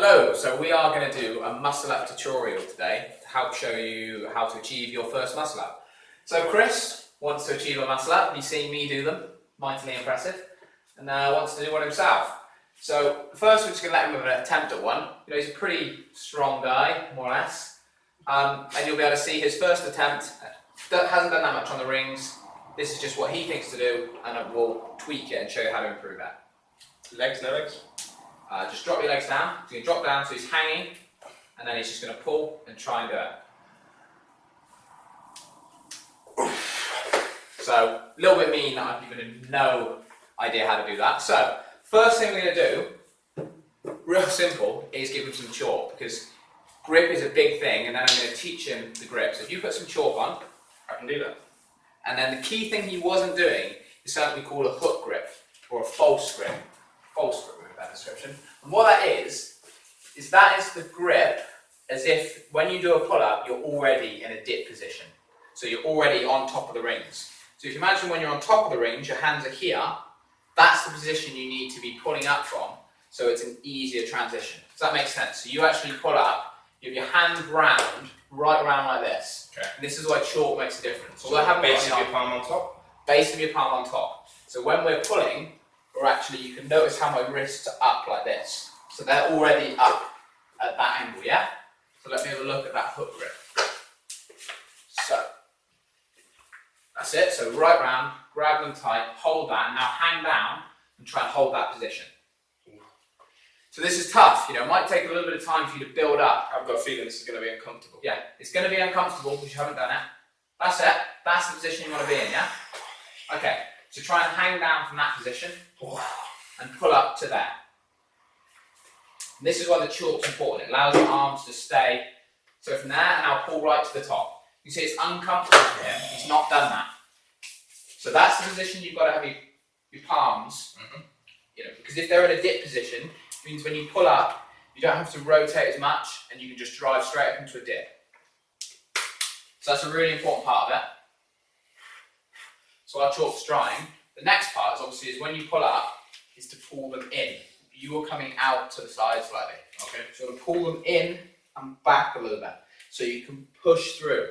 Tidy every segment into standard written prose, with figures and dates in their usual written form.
Hello, so we are going to do a muscle up tutorial today to help show you how to achieve your first muscle up. So Chris wants to achieve a muscle up, he's seen me do them, mightily impressive, and wants to do one himself. So first we're just going to let him have an attempt at one. You know, he's a pretty strong guy, more or less, and you'll be able to see his first attempt. Hasn't done that much on the rings. This is just what he thinks to do, and we'll tweak it and show you how to improve it. Legs, no legs? Just drop your legs down. So you can drop down so he's hanging, and then he's just going to pull and try and do it. So a little bit mean that I've given him no idea how to do that. So first thing we're going to do, real simple, is give him some chalk, because grip is a big thing, and then I'm going to teach him the grip. So if you put some chalk on, I can do that. and then the key thing he wasn't doing is something we call a hook grip or a false grip. False grip, with that description. And what that is the grip as if when you do a pull-up, you're already in a dip position. So you're already on top of the rings. So if you imagine when you're on top of the rings, your hands are here, that's the position you need to be pulling up from, so it's an easier transition. Does that make sense? So you actually pull up, you have your hand right around like this. Okay. And this is why chalk makes a difference. So I have base of your palm on top? Base of your palm on top. So when we're pulling, you can notice how my wrists are up like this. So they're already up at that angle, yeah? So let me have a look at that hook grip. So, that's it. So right round, grab them tight, hold that, and now hang down and try and hold that position. So this is tough, you know, it might take a little bit of time for you to build up. I've got a feeling this is going to be uncomfortable. Yeah, it's going to be uncomfortable because you haven't done it. That's it. That's the position you want to be in, yeah? Okay, so try and hang down from that position and pull up to there. And this is why the chalk's important. It allows your arms to stay. So from there, and I'll pull right to the top. You see it's uncomfortable for him. He's not done that. So that's the position you've got to have your palms. You know, because if they're in a dip position, it means when you pull up, you don't have to rotate as much, and you can just drive straight up into a dip. So that's a really important part of it. So our chalk's drying. The next part is when you pull up, is to pull them in. You are coming out to the side slightly. Okay. So to pull them in and back a little bit, so you can push through.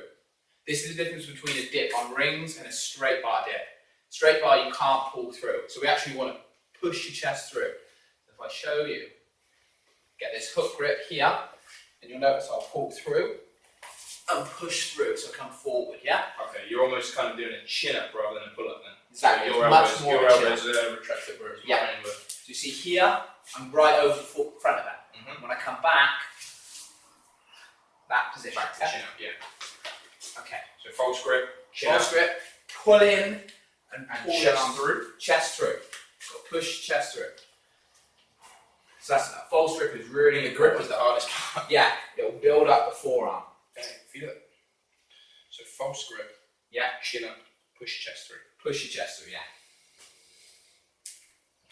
This is the difference between a dip on rings and a straight bar dip. Straight bar you can't pull through, so we actually want to push your chest through. So if I show you, get this hook grip here, and you'll notice I'll pull through and push through, so come forward, yeah? Okay, you're almost kind of doing a chin up rather than a pull up then. Exactly. So your much more elbows are retracted, whereas yeah. mine were. So you see here, I'm right over the front of that. When I come back, that position. Back to chin up, yeah. Okay. So false grip, chin False up, grip, pull in and pull and your chest arm through. Chest through. So push chest through. So that's that. False grip is really The grip was the hardest part. Yeah, it'll build up the forearm. Okay, feel it. So false grip, Yeah, chin up, push chest through. push your chest through, yeah.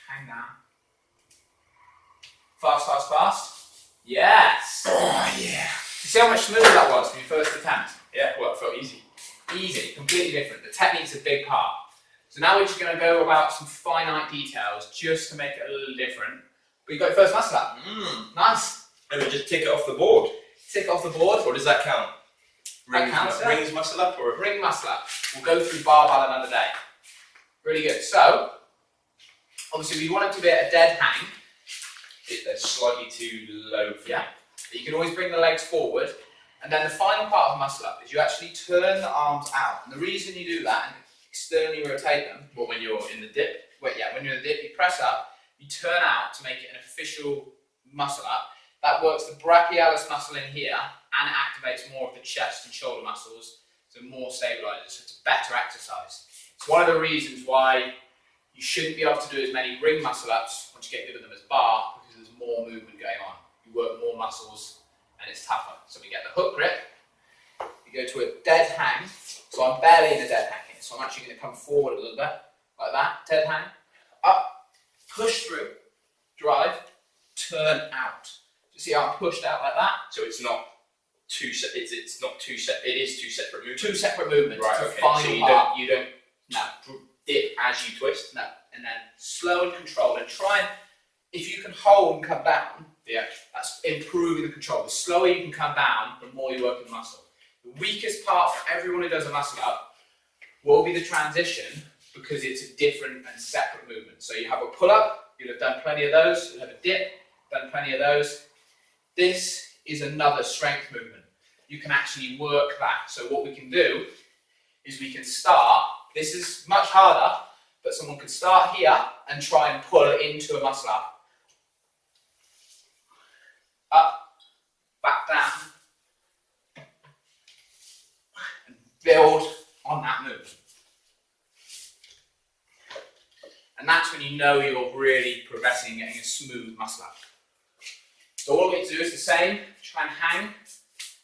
Hang down. Fast, fast, fast. Yes! Oh yeah. You see how much smoother that was from your first attempt? Yeah, well, it felt easy. Easy, completely different. The technique's a big part. So now we're just going to go about some finite details just to make it a little different. But you got your first muscle up. Nice. And we just tick it off the board. Tick off the board. Or does that count? That counts, yeah. Rings muscle up or Ring muscle up. We'll go through barbell another day. Really good. So, obviously we want it to be at a dead hang. they're slightly too low for Yeah. You can always bring the legs forward. And then the final part of muscle up is you actually turn the arms out. And the reason you do that and externally rotate them, Well, when you're in the dip. when you're in the dip, you press up, you turn out to make it an official muscle up. That works the brachialis muscle in here and it activates more of the chest and shoulder muscles, so more stabilizers, so it's a better exercise. It's one of the reasons why you shouldn't be able to do as many ring muscle ups once you get good at them as bar, because there's more movement going on. You work more muscles and it's tougher. So we get the hook grip, you go to a dead hang, so I'm barely in a dead hang here, so I'm actually going to come forward a little bit, like that, dead hang, up, push through, drive, turn out. You see how I'm pushed out like that? So it's not two set. It's not two set. It is two separate movements. Two separate movements. Right. The Okay. final So part. you don't No, dip as you twist. no, and then slow and controlled, and try and if you can hold and come down, Yeah, that's improving the control. The slower you can come down, the more you work the muscle. The weakest part for everyone who does a muscle up will be the transition, because it's a different and separate movement. So you have a pull-up, you'll have done plenty of those. You'll have a dip, done plenty of those. This is another strength movement. You can actually work that. So what we can do is we can start, this is much harder, but someone could start here and try and pull it into a muscle up. Up, back down, and build on that move. And that's when you know you're really progressing and getting a smooth muscle up. So all we need to do is the same, try and hang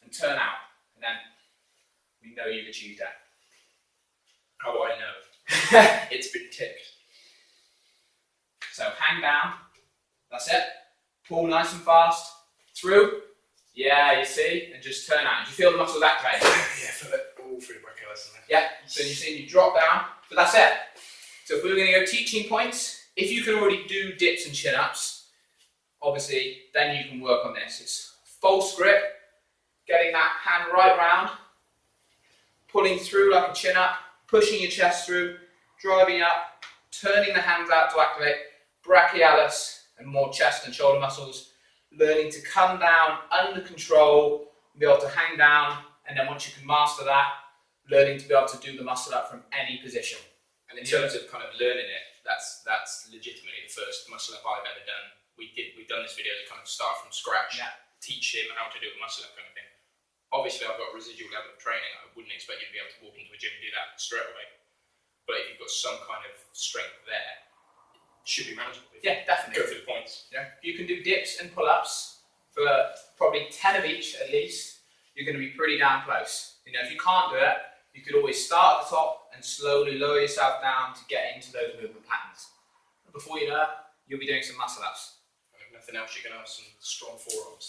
and turn out, and then we know you've achieved that. How do I know? It's been ticked. So hang down, that's it. Pull nice and fast, through, yeah, you see, and just turn out. Do you feel the muscles activated? Yeah, for all three brachialis. Yeah, so you see, you drop down, but that's it. So if we were going to go teaching points, if you can already do dips and chin-ups, obviously, then you can work on this. It's false grip, getting that hand right round, pulling through like a chin-up, pushing your chest through, driving up, turning the hands out to activate brachialis and more chest and shoulder muscles, learning to come down under control, be able to hang down, and then once you can master that, learning to be able to do the muscle up from any position. And in terms of kind of learning it, that's legitimately the first muscle up I've ever done. We've done this video to kind of start from scratch, teach him how to do a muscle up kind of thing. Obviously, I've got a residual level of training. I wouldn't expect you to be able to walk into a gym and do that straight away. But if you've got some kind of strength there, it should be manageable. Yeah, definitely. Go through the points. Yeah. You can do dips and pull-ups for probably 10 of each at least. You're going to be pretty damn close. You know, if you can't do it, you could always start at the top and slowly lower yourself down to get into those movement patterns. Before you know it, you'll be doing some muscle ups. And if nothing else, you're going to have some strong forearms.